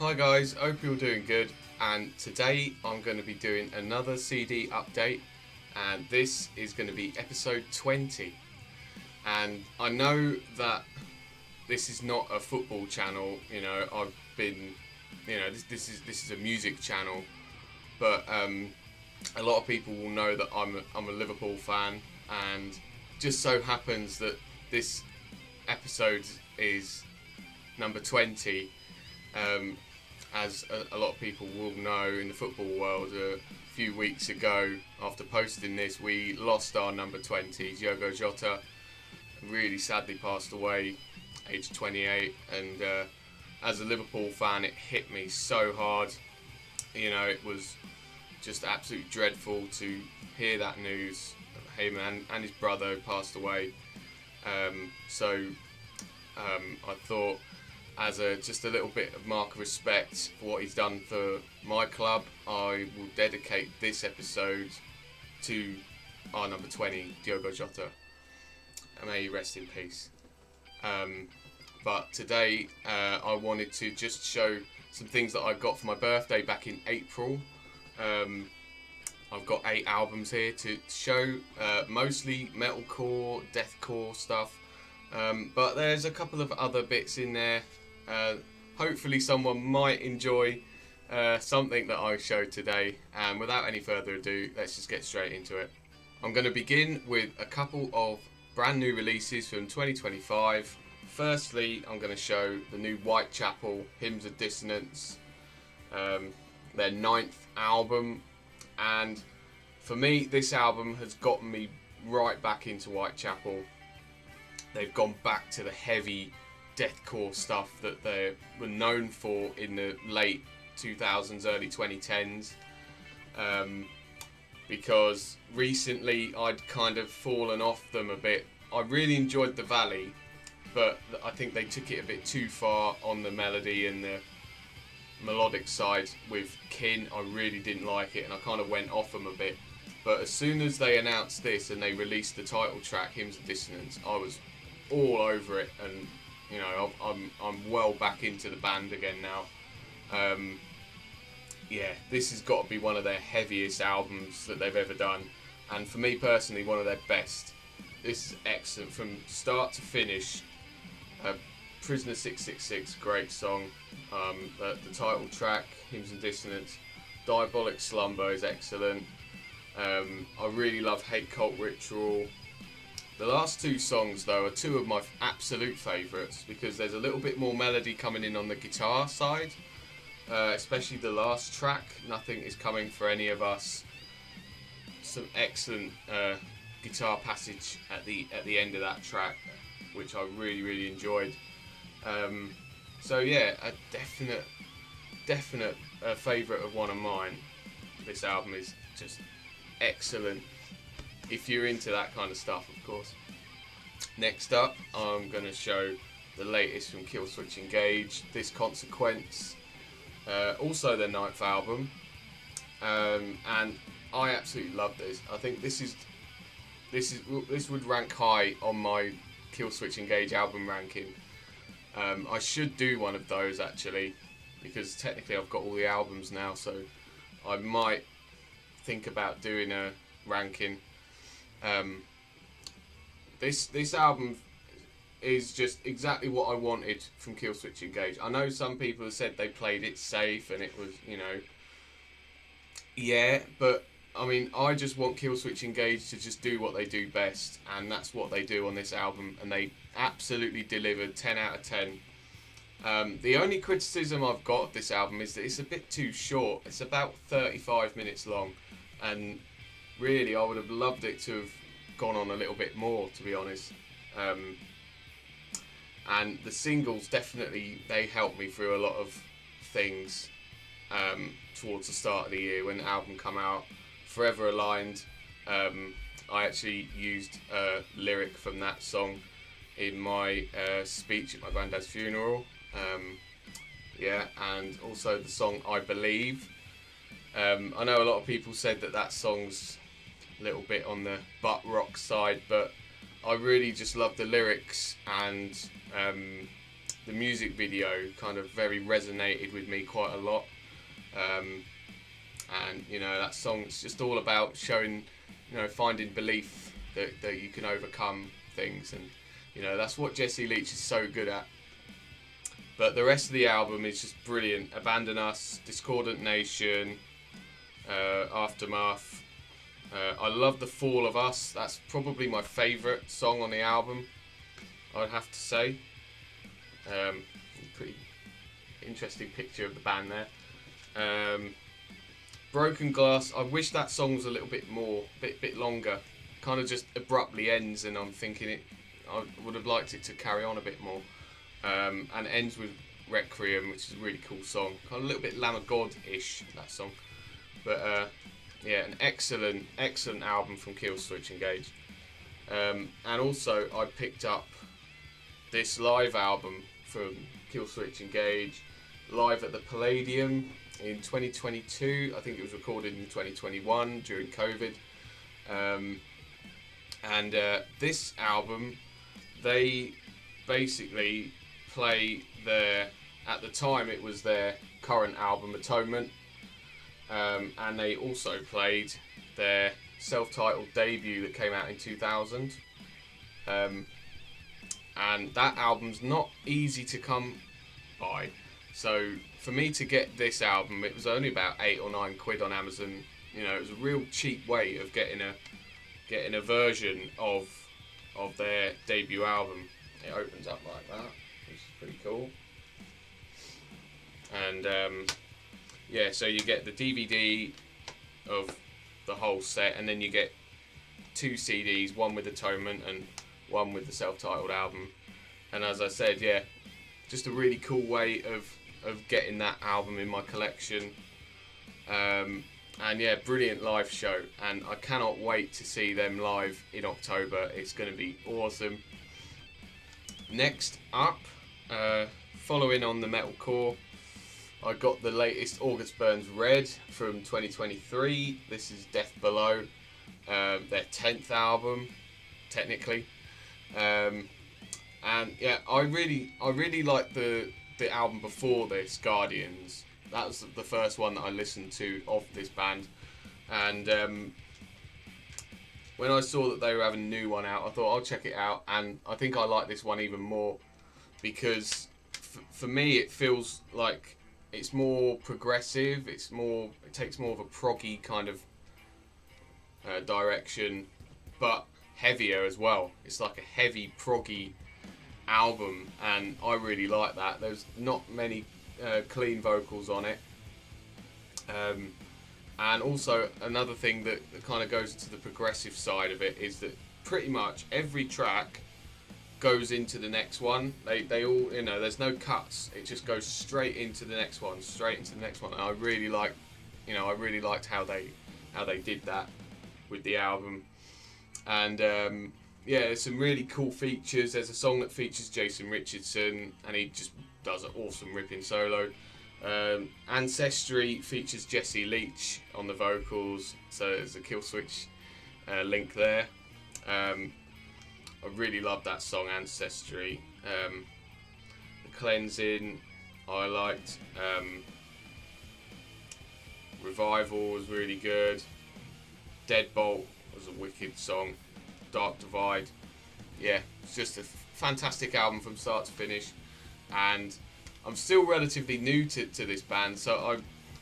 Hi guys, hope you're doing good, and today I'm going to be doing another CD update, and this is going to be episode 20. And I know that this is not a football channel, I've been, this is a music channel, but a lot of people will know that I'm a Liverpool fan, and just so happens that this episode is number 20. As a lot of people will know in the football world, a few weeks ago, after posting this, we lost our number 20, Diogo Jota. Really sadly passed away, aged 28, and as a Liverpool fan, it hit me so hard. It was just absolutely dreadful to hear that news. Him and his brother passed away. I thought, as just a little bit of mark of respect for what he's done for my club, I will dedicate this episode to our number 20, Diogo Jota. And may he rest in peace. But today I wanted to just show some things that I got for my birthday back in April. I've got 8 albums here to show, mostly metalcore, deathcore stuff. But there's a couple of other bits in there. Hopefully someone might enjoy something that I showed today, and without any further ado, let's just get straight into it. I'm going to begin with a couple of brand new releases from 2025. Firstly, I'm going to show the new Whitechapel, Hymns of Dissonance, their 9th album, and for me this album has gotten me right back into Whitechapel. They've gone back to the heavy deathcore stuff that they were known for in the late 2000s, early 2010s, because recently I'd kind of fallen off them a bit. I really enjoyed The Valley, but I think they took it a bit too far on the melody and the melodic side with Kin. I really didn't like it, and I kind of went off them a bit. But as soon as they announced this and they released the title track, Hymns of Dissonance, I was all over it, and I'm well back into the band again now. This has got to be one of their heaviest albums that they've ever done, and for me personally, one of their best. This is excellent from start to finish. Prisoner 666, great song. The title track, Hymns of Dissonance, Diabolic Slumber is excellent. I really love Hate Cult Ritual. The last 2 songs, though, are 2 of my absolute favourites, because there's a little bit more melody coming in on the guitar side, especially the last track, Nothing Is Coming For Any Of Us. Some excellent guitar passage at the end of that track, which I really enjoyed. A definite favourite of one of mine. This album is just excellent, if you're into that kind of stuff, of course. Next up, I'm going to show the latest from Killswitch Engage, This Consequence, also their 9th album, and I absolutely love this. I think this would rank high on my Killswitch Engage album ranking. I should do one of those actually, because technically I've got all the albums now, so I might think about doing a ranking. This album is just exactly what I wanted from Killswitch Engage. I know some people have said they played it safe and it was, but I mean, I just want Killswitch Engage to just do what they do best, and that's what they do on this album, and they absolutely delivered. 10 out of 10. The only criticism I've got of this album is that it's a bit too short. It's about 35 minutes long, and really I would have loved it to have gone on a little bit more, to be honest. And the singles, definitely, they helped me through a lot of things towards the start of the year when the album came out. Forever Aligned, I actually used a lyric from that song in my speech at my granddad's funeral. And also the song I Believe. I know a lot of people said that song's a little bit on the butt rock side, but I really just love the lyrics, and the music video kind of very resonated with me quite a lot. And that song's just all about showing, finding belief that you can overcome things, and that's what Jesse Leach is so good at. But the rest of the album is just brilliant. Abandon Us, Discordant Nation, Aftermath. I love The Fall of Us. That's probably my favourite song on the album, I'd have to say. Pretty interesting picture of the band there. Broken Glass. I wish that song was a little bit more, bit longer. Kind of just abruptly ends, and I'm thinking I would have liked it to carry on a bit more. And ends with Requiem, which is a really cool song. Kind of a little bit Lamb of God-ish, that song. But an excellent album from Killswitch Engage. And also I picked up this live album from Killswitch Engage, live at the Palladium in 2022. I think it was recorded in 2021 during COVID. And this album, they basically play at the time it was their current album, Atonement, and they also played their self-titled debut that came out in 2000. And that album's not easy to come by. So for me to get this album, it was only about £8 or £9 on Amazon. It was a real cheap way of getting a version of their debut album. It opens up like that, which is pretty cool. And so you get the DVD of the whole set, and then you get 2 CDs, one with Atonement and one with the self-titled album. And as I said, just a really cool way of getting that album in my collection. And brilliant live show, and I cannot wait to see them live in October. It's going to be awesome. Next up, following on the metalcore, I got the latest August Burns Red from 2023. This is Death Below, their 10th album, technically. I really like the album before this, Guardians. That was the first one that I listened to of this band, and when I saw that they were having a new one out, I thought I'll check it out, and I think I like this one even more because for me it feels like it's more progressive. It takes more of a proggy kind of direction, but heavier as well. It's like a heavy proggy album, and I really like that. There's not many clean vocals on it, and also another thing that kind of goes into the progressive side of it is that pretty much every track goes into the next one. They all, there's no cuts. It just goes straight into the next one, and I really liked how they did that with the album. And there's some really cool features. There's a song that features Jason Richardson, and he just does an awesome ripping solo. Ancestry features Jesse Leach on the vocals, so there's a Killswitch link there. I really love that song, Ancestry. The Cleansing, I liked. Revival was really good. Deadbolt was a wicked song. Dark Divide, it's just a fantastic album from start to finish, and I'm still relatively new to this band, so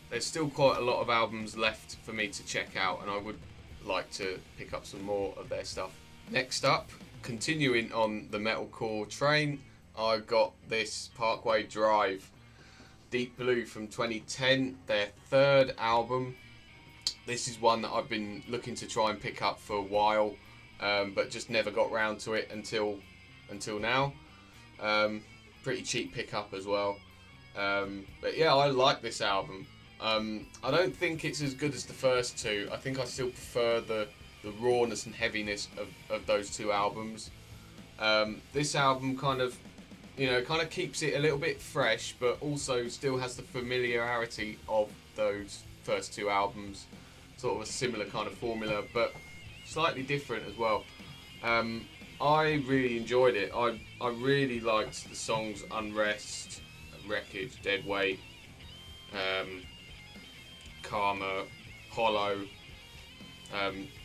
there's still quite a lot of albums left for me to check out, and I would like to pick up some more of their stuff. Next up, continuing on the metalcore train, I got this Parkway Drive, Deep Blue from 2010, their 3rd album. This is one that I've been looking to try and pick up for a while, but just never got round to it until now. Pretty cheap pickup as well. But I like this album. I don't think it's as good as the first 2. I think I still prefer the rawness and heaviness of those 2 albums. This album kind of keeps it a little bit fresh, but also still has the familiarity of those first 2 albums. Sort of a similar kind of formula, but slightly different as well. I really enjoyed it. I really liked the songs Unrest, Wreckage, Dead Weight, Karma, Hollow.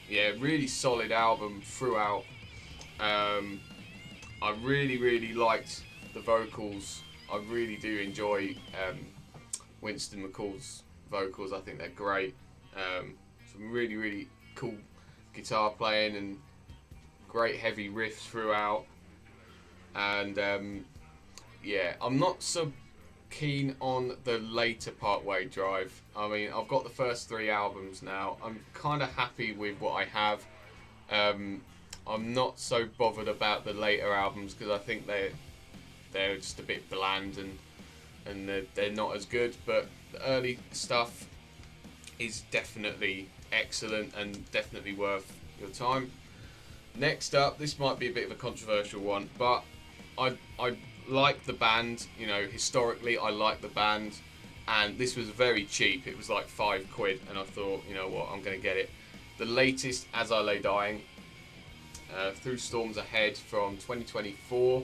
Yeah, really solid album throughout. I really liked the vocals. I really do enjoy Winston McCall's vocals. I think they're great. Some really cool guitar playing and great heavy riffs throughout. And yeah, I'm not so keen on the later Parkway Drive. I mean, I've got the first 3 albums now. I'm kind of happy with what I have. I'm not so bothered about the later albums because I think they're just a bit bland and they're not as good. But the early stuff is definitely excellent and definitely worth your time. Next up, this might be a bit of a controversial one, but I like the band. You know, historically I like the band, and this was very cheap. It was like £5, and I thought, you know what, I'm going to get it. The latest, As I Lay Dying, Through Storms Ahead from 2024.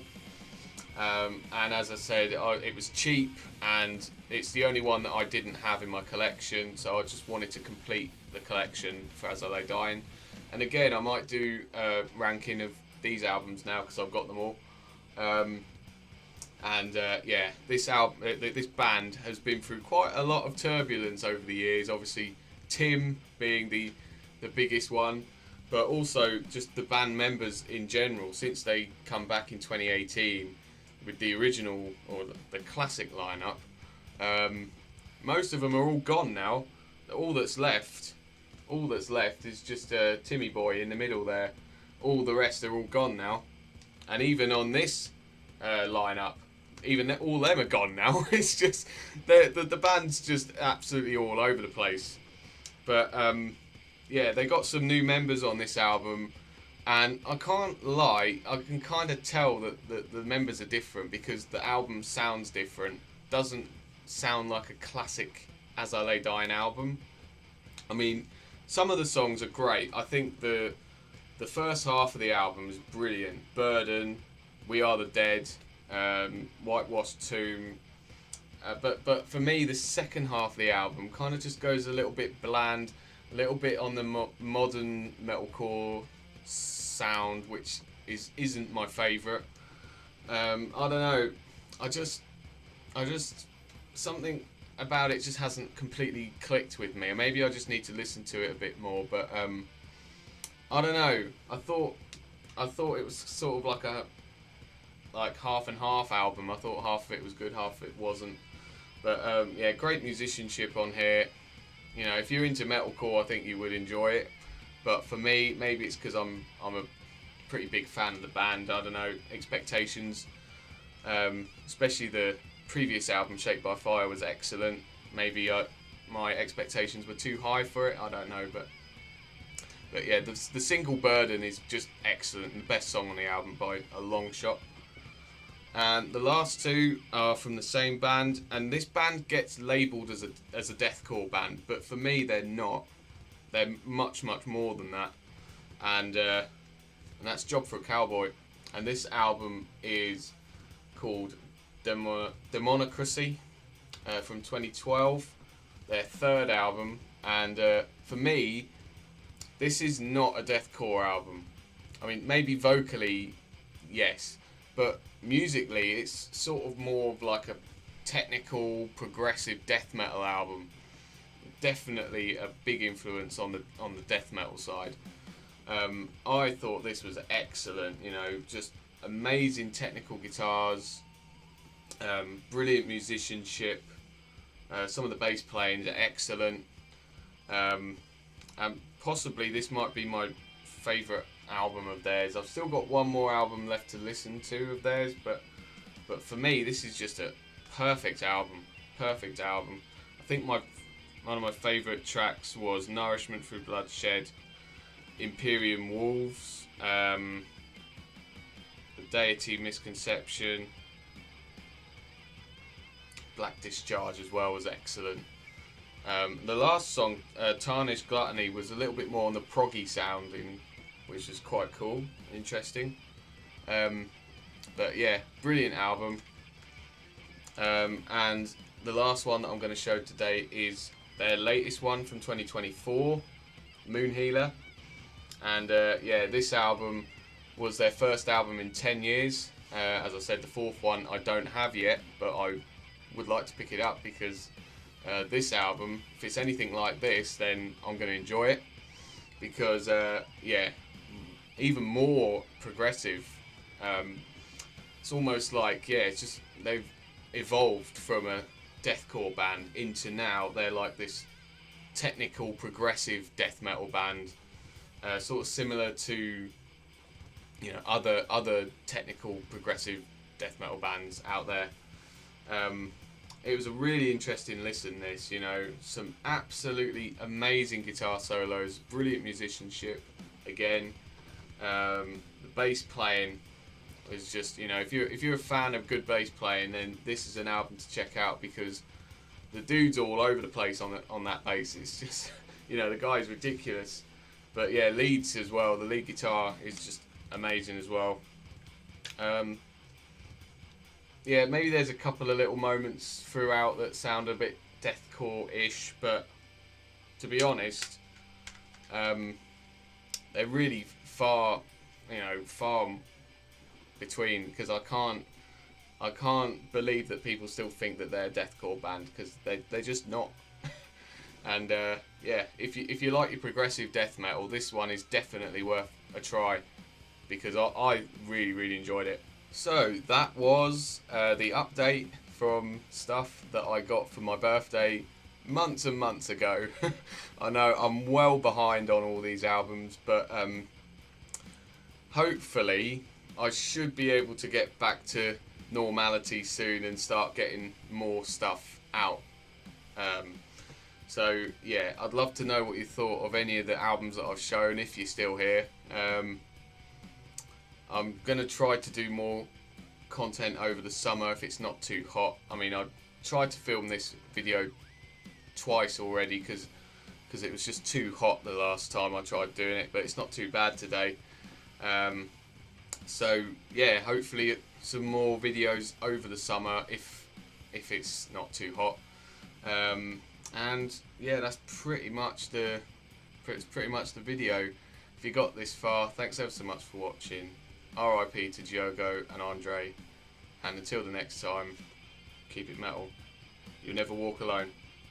And as I said, it was cheap, and it's the only one that I didn't have in my collection, so I just wanted to complete the collection for As I Lay Dying. And again, I might do a ranking of these albums now because I've got them all. Yeah, this band has been through quite a lot of turbulence over the years. Obviously, Tim being the biggest one, but also just the band members in general since they come back in 2018 with the original or the classic lineup. Most of them are all gone now. All that's left is just Timmy Boy in the middle there. All the rest are all gone now, and even on this lineup, all them are gone now. It's just the band's just absolutely all over the place. But yeah, they got some new members on this album, and I can't lie, I can kind of tell that the members are different because the album sounds different. Doesn't sound like a classic As I Lay Dying album. I mean, some of the songs are great. I think the first half of the album is brilliant. Burden, We Are the Dead, Whitewashed Tomb. But for me, the second half of the album kind of just goes a little bit bland, a little bit on the modern metalcore sound, which isn't my favourite. I don't know. I just something about it just hasn't completely clicked with me. Maybe I just need to listen to it a bit more. But I don't know. I thought it was sort of like a half and half album. I thought half of it was good, half of it wasn't. But yeah, great musicianship on here. You know, if you're into metalcore, I think you would enjoy it. But for me, maybe it's because I'm a pretty big fan of the band. I don't know, expectations, especially the previous album, Shaped by Fire, was excellent. Maybe my expectations were too high for it. I don't know, but yeah, the single Burden is just excellent, and the best song on the album by a long shot. And the last 2 are from the same band, and this band gets labelled as a deathcore band, but for me they're not. They're much more than that, and that's Job for a Cowboy. And this album is called Demonocracy from 2012, their third album. And for me, this is not a deathcore album. I mean, maybe vocally, yes, but musically it's sort of more of like a technical progressive death metal album. Definitely a big influence on the death metal side. I thought this was excellent. You know, just amazing technical guitars, brilliant musicianship. Some of the bass playing are excellent. And possibly this might be my favourite album of theirs. I've still got one more album left to listen to of theirs, but for me this is just a perfect album. I think one of my favourite tracks was Nourishment Through Bloodshed, Imperium Wolves, The Deity Misconception, Black Discharge as well was excellent. The last song, Tarnished Gluttony, was a little bit more on the proggy sounding, which is quite cool, interesting. But yeah, brilliant album. And the last one that I'm going to show today is their latest one from 2024, Moon Healer. And yeah, this album was their first album in 10 years. As I said, the fourth one I don't have yet, but I would like to pick it up because this album, if it's anything like this, then I'm going to enjoy it. Because, yeah, even more progressive. It's almost like, yeah, it's just they've evolved from a deathcore band into now they're like this technical progressive death metal band, sort of similar to, you know, other technical progressive death metal bands out there. It was a really interesting listen, this, you know, some absolutely amazing guitar solos, brilliant musicianship again. The bass playing is just, you know, if you're a fan of good bass playing, then this is an album to check out, because the dude's all over the place on that bass. It's just, you know, the guy's ridiculous. But yeah, leads as well. The lead guitar is just amazing as well. Yeah, maybe there's a couple of little moments throughout that sound a bit deathcore-ish, but to be honest, they're really far between, because I can't believe that people still think that they're a deathcore band, because they're just not. And yeah, if you like your progressive death metal, this one is definitely worth a try, because I really enjoyed it. So that was the update from stuff that I got for my birthday months and months ago. I know I'm well behind on all these albums, but hopefully I should be able to get back to normality soon and start getting more stuff out. So yeah, I'd love to know what you thought of any of the albums that I've shown, if you're still here. I'm going to try to do more content over the summer if it's not too hot. I mean, I tried to film this video twice already because it was just too hot the last time I tried doing it, but it's not too bad today. So yeah, hopefully some more videos over the summer if it's not too hot. And yeah, that's pretty much the video. If you got this far, thanks ever so much for watching. RIP to Diogo and Andre, and until the next time, keep it metal. You'll never walk alone.